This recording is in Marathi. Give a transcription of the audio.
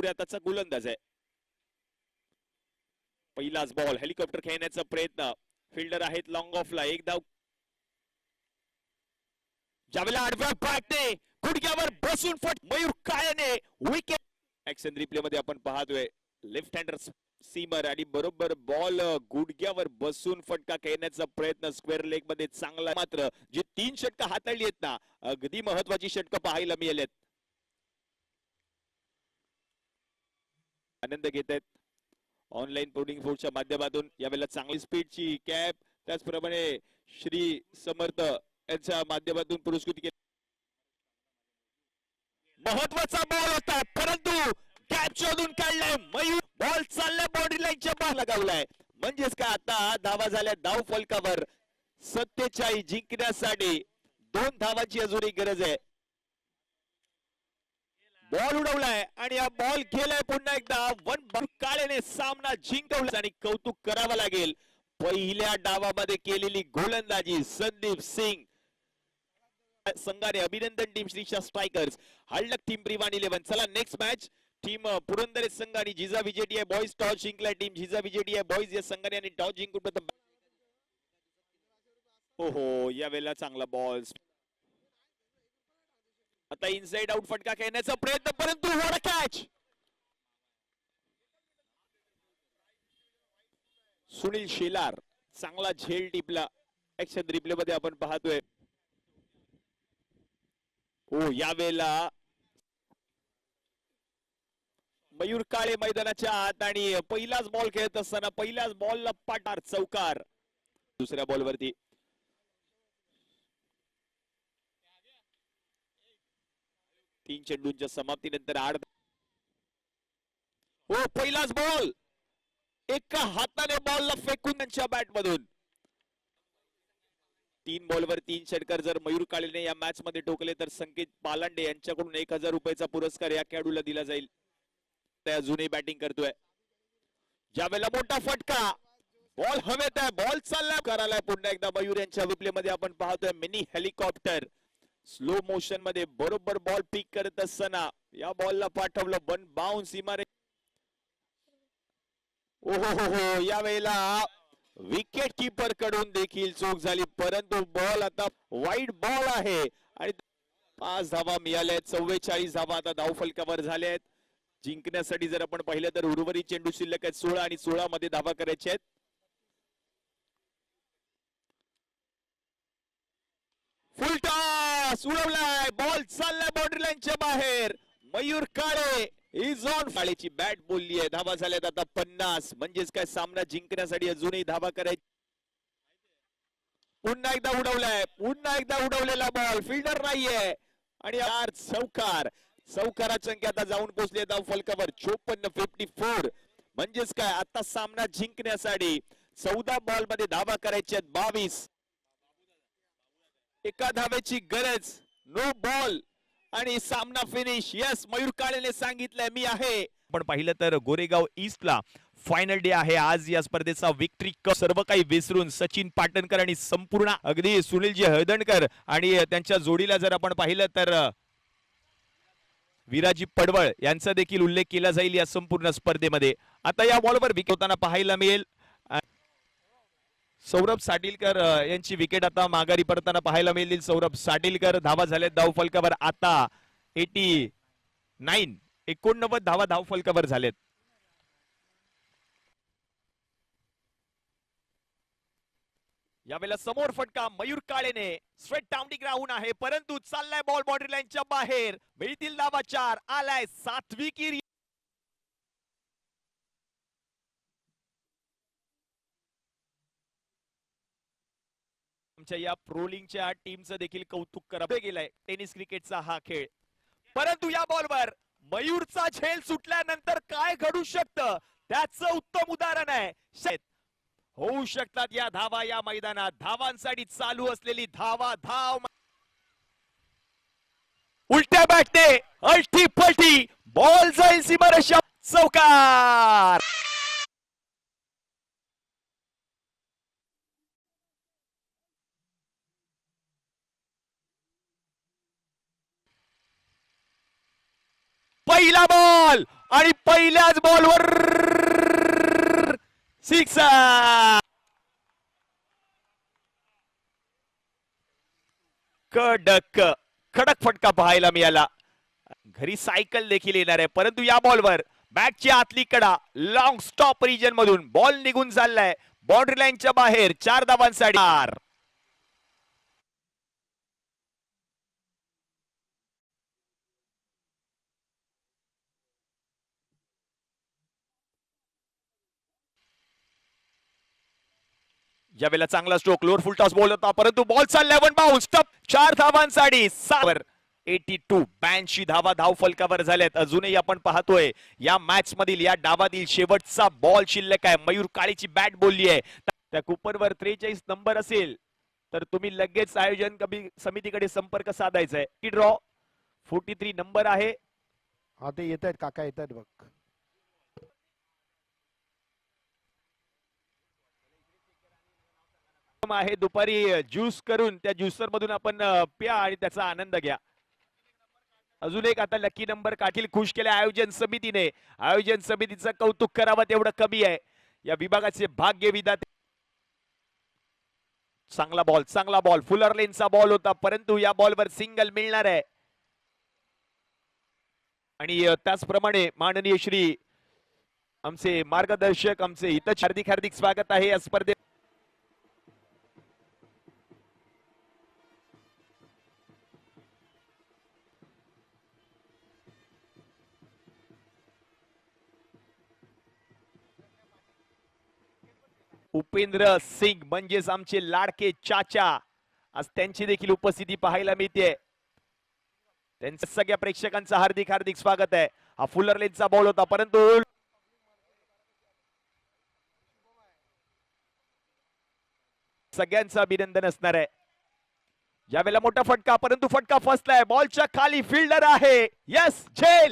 त्याचा गोलंदाज आहे. पहिलाच बॉल हेलिकॉप्टर खेळण्याचा प्रयत्न. फिल्डर आहेत लॉंग ऑफला. एक धाव. ज्यावेळेला आडव्या बॅटने गुडघ्यावर बसून मयूर काळेने विकेट. ऍक्शन रिप्ले मध्ये आपण पाहतोय लेफ्ट हँडर सीमर आणि बरोबर बॉल गुडघ्यावर बसून फटका खेळण्याचा प्रयत्न. स्क्वेअर लेग मध्ये चांगला. मात्र जी 3 षटकं हाताळली आहेत ना, अगदी महत्वाची षटकं पाहायला मिळालेत. आनंद घेत आहेत ऑनलाईन पोडिंग फोर्सच्या माध्यमातून. यावेळेला चांगली स्पीडची कॅप, त्याचप्रमाणे श्री समर्थ यांच्या माध्यमातून पुरस्कृत केले. महत्वाचा बॉल होता परंतु कॅच शोधून काढलाय मयूर. बॉल चाललाय बाउंड्री लाईनच्या बाहेर लगावलाय. म्हणजेच काय, आता धावा झाल्या धाव फलकावर. 47 जिंकण्यासाठी 2 धावांची अजूनही गरज आहे. बॉल उडवलाय आणि हा बॉल गेलाय पुन्हा एकदा. वन काळेने सामना जिंकवला आणि कौतुक करावं लागेल पहिल्या डावामध्ये केलेली गोलंदाजी संदीप सिंग संघाने. अभिनंदन टीम श्रीशा स्ट्रायकर्स, हळद टीम प्रिवान 11. चला नेक्स्ट मॅच. टीम पुरंदर संघ आणि जिजा विजेटी बॉयज टॉस जिंकला. टीम जिजा विजेटी बॉयज या संघाने आणि टॉस जिंकून ओहो यावेळेला चांगला बॉल. आता इनसाइड आउट फटका खेळण्याचा प्रयत्न परंतु what a catch. Sunil Shelar चांगला झेल टिपला. ऍक्शन रिप्ले मध्ये आपण पाहतोय. हो यावेळेला मयूर काळे मैदानाच्या आत आणि पहिलाच बॉल खेळत असताना पहिल्याच बॉलला पाटार चौकार. दुसऱ्या बॉलवरती 3 चेंडूंच्या समाप्तीनंतर 8. हो पहिलाच बॉल एका हाताने बॉलला फेकून त्यांच्या बॅट मधून. 3 बॉलवर 3 षटकार जर मयूर काळेने या मॅच मध्ये ठोकले तर संकेत पालांडे यांच्याकडून 1000 रुपयाचा पुरस्कार या खेळाडूला दिला जाईल. ते अजूनही बॅटिंग करतोय. ज्यावेळेला मोठा फटका, बॉल हवेत आहे, बॉल चाललाय करायला पुन्हा एकदा मयूर यांच्या रिप्ले मध्ये आपण पाहतोय. मिनी हेलिकॉप्टर स्लो मोशन मध्ये बरोबर बॉल पिक करत असताना या बॉलला पाठवलं वन बाउन्स इमारे. ओहो यावेळेला विकेट कीपर कडून देखील चूक झाली परंतु बॉल आता वाईड बॉल आहे आणि 5 धावा मिळाल्या. 44 धावा आता धाव फलकावर झाल्या आहेत. जिंकण्यासाठी जर आपण पाहिलं तर उर्वरित चेंडू शिल्लक आहेत 16 आणि 16 मध्ये धावा करायचे आहेत. फुल टॉस उडवलाय, बॉल चाललाय बाउंड्री लाईनच्या बाहेर. मयूर काळे इज ऑन. काळेची बॅट बोलली आहे. धावा झाल्यात आता 50. म्हणजेच काय, सामना जिंकण्यासाठी अजूनही धावा करायची. पुन्हा एकदा उडवलाय, पुन्हा एकदा उडवलेला बॉल, फिल्डर नाहीये आणि चौकार. चौकाराची संख्या आता जाऊन पोहोचली धाव फलकावर 54. म्हणजेच काय, आता सामना जिंकण्यासाठी 14 बॉल मध्ये धावा करायच्या आहेत 22. एका धावेची गरज, नो बॉल आणि सामना फिनिश. यस, मयूर काळेने सांगितलंय मी आहे. पण पाहिलं तर गोरेगाव ईस्टला फायनल डे आहे आज. या स्पर्धेचा विक्ट्री कप सर्व काही विसरून सचिन पाटणकर आणि संपूर्ण अगदी सुनीलजी हळदणकर आणि त्यांच्या जोडीला जर आपण पाहिलं तर विराजी पडवळ यांचा देखील उल्लेख केला जाईल या संपूर्ण स्पर्धेमध्ये. आता या बॉलवर विकेट होताना पाहायला मिळेल. सौरभ साटिलकर यांची विकेट आता माघारी परताना पाहायला मिळेल. सौरभ साटिलकर. धावा झाल्या धाव फलकावर आता 89 धावा धाव फलकावर झालेत. यावेळेला समोर फटका मयूर काळेने स्ट्रेट डाउन ग्राउंड आहे परंतु चाललाय बॉल बाउंड्री लाईनच्या बाहेर. मिळतील धावा 4. आलाय सात्विकी. आमच्या या प्रोलिंगच्या टीमचं देखील कौतुक करावं गेलंय. टेनिस क्रिकेटचा हा खेळ परंतु या बॉलवर मयूरचा झेल सुटल्यानंतर काय घडू शकतं त्याचं उत्तम उदाहरण आहे. होऊ शकतात या धावा या मैदानात. धावांसाठी चालू असलेली धाव उलट्या बॅटने अल्टी पलटी बॉल जाईल सीमारेषा. चौकार. पहिला बॉल आणि पहिल्याच बॉलवर सिक्स. कडक कडक फटका पाहायला मिळाला. घरी सायकल देखील येणार आहे, परंतु या बॉलवर बॅटची आतली कडा लॉंग स्टॉप रिजन मधून बॉल निघून चाललाय बाउंड्री लाईनच्या बाहेर. 4 धावांसाठी. यावेळेला चांगला स्ट्रोक लोअर फुल टॉस बॉल होता, परंतु बॉल चाललाय वन बाउन्स टप. 4 धावांसाठी 82 82 धावा धाव फलकावर झाल्यात. अजूनही आपण पाहतोय या मॅच मधील या डावातील शेवटचा बॉल शिल्लक आहे. मयूर काळेची बॅट बोलली आहे. त्या कुपरवर 43 नंबर असेल तर तुम्ही लगेच आयोजन समितीकडे संपर्क साधायचा आहे. ड्रॉ 43 नंबर आहे. हा ते येत आहेत काका, येत आहेत बघ. आहे दुपारी ज्यूस करून त्या ज्युसर मधून आपण प्या आणि त्याचा आनंद घ्या. अजून एक आता लकी नंबर काठील खुश केले आयोजन समितीने. आयोजन समितीचं कौतुक करावं तेवढं कमी आहे. या विभागाचे भाग्य विधाते. चांगला बॉल फुलर लेनचा बॉल होता, परंतु या बॉलवर सिंगल मिळणार आहे. आणि त्याचप्रमाणे माननीय श्री आमचे मार्गदर्शक आमचे हितच हार्दिक हार्दिक स्वागत आहे या स्पर्धेत. उपेंद्र सिंग म्हणजेच आमचे लाडके चाचा, आज त्यांची देखील उपस्थिती पाहायला मिळते. त्यांच्या सगळ्या प्रेक्षकांचं हार्दिक हार्दिक स्वागत आहे. हा फुलर लेनचा बॉल होता, परंतु सगळ्यांचं अभिनंदन असणार आहे. यावेळेला मोठा फटका, परंतु फटका फसलाय. बॉलच्या खाली फिल्डर आहे. यस झेल.